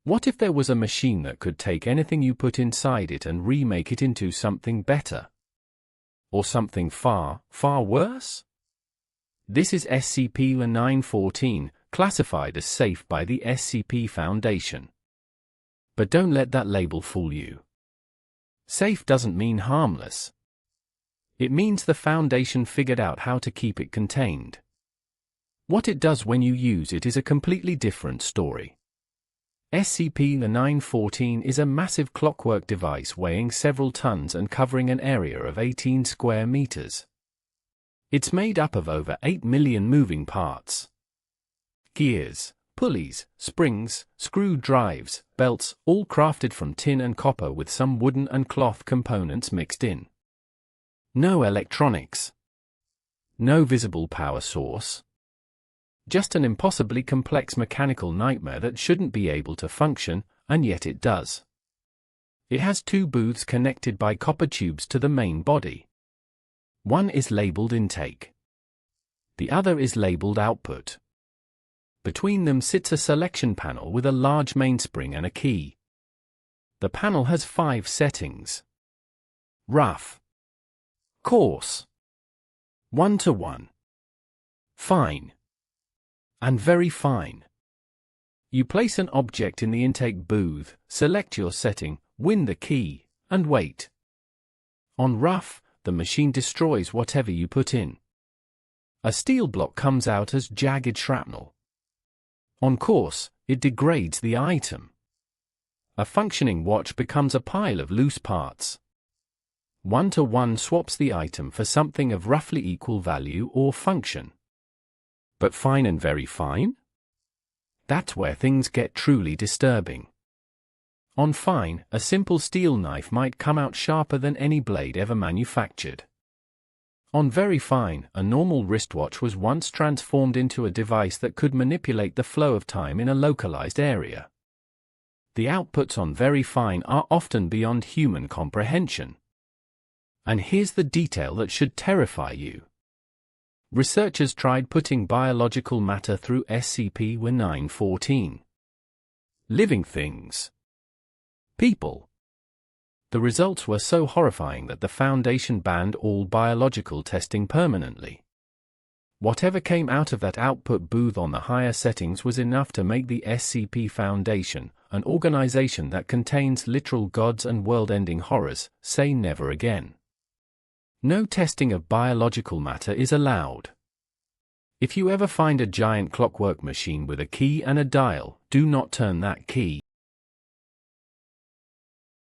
What if there was a machine that could take anything you put inside it and remake it into something better? Or something far, far worse? This is SCP-914, classified as safe by the SCP Foundation. But don't let that label fool you. Safe doesn't mean harmless. It means the Foundation figured out how to keep it contained. What it does when you use it is a completely different story. SCP-914 is a massive clockwork device weighing several tons and covering an area of 18 square meters. It's made up of over 8 million moving parts. Gears, pulleys, springs, screw drives, belts, all crafted from tin and copper with some wooden and cloth components mixed in. No electronics. No visible power source. Just an impossibly complex mechanical nightmare that shouldn't be able to function, and yet it does. It has two booths connected by copper tubes to the main body. One is labeled intake. The other is labeled output. Between them sits a selection panel with a large mainspring and a key. The panel has 5 settings. Rough, coarse, 1-to-1, fine, and very fine. You place an object in the intake booth, select your setting, win the key, and wait. On rough, the machine destroys whatever you put in. A steel block comes out as jagged shrapnel. On coarse, it degrades the item. A functioning watch becomes a pile of loose parts. 1-to-1 swaps the item for something of roughly equal value or function. But fine and very fine? That's where things get truly disturbing. On fine, a simple steel knife might come out sharper than any blade ever manufactured. On very fine, a normal wristwatch was once transformed into a device that could manipulate the flow of time in a localized area. The outputs on very fine are often beyond human comprehension. And here's the detail that should terrify you. Researchers tried putting biological matter through SCP-914. Living things. People. The results were so horrifying that the Foundation banned all biological testing permanently. Whatever came out of that output booth on the higher settings was enough to make the SCP Foundation, an organization that contains literal gods and world-ending horrors, say never again. No testing of biological matter is allowed. If you ever find a giant clockwork machine with a key and a dial, do not turn that key.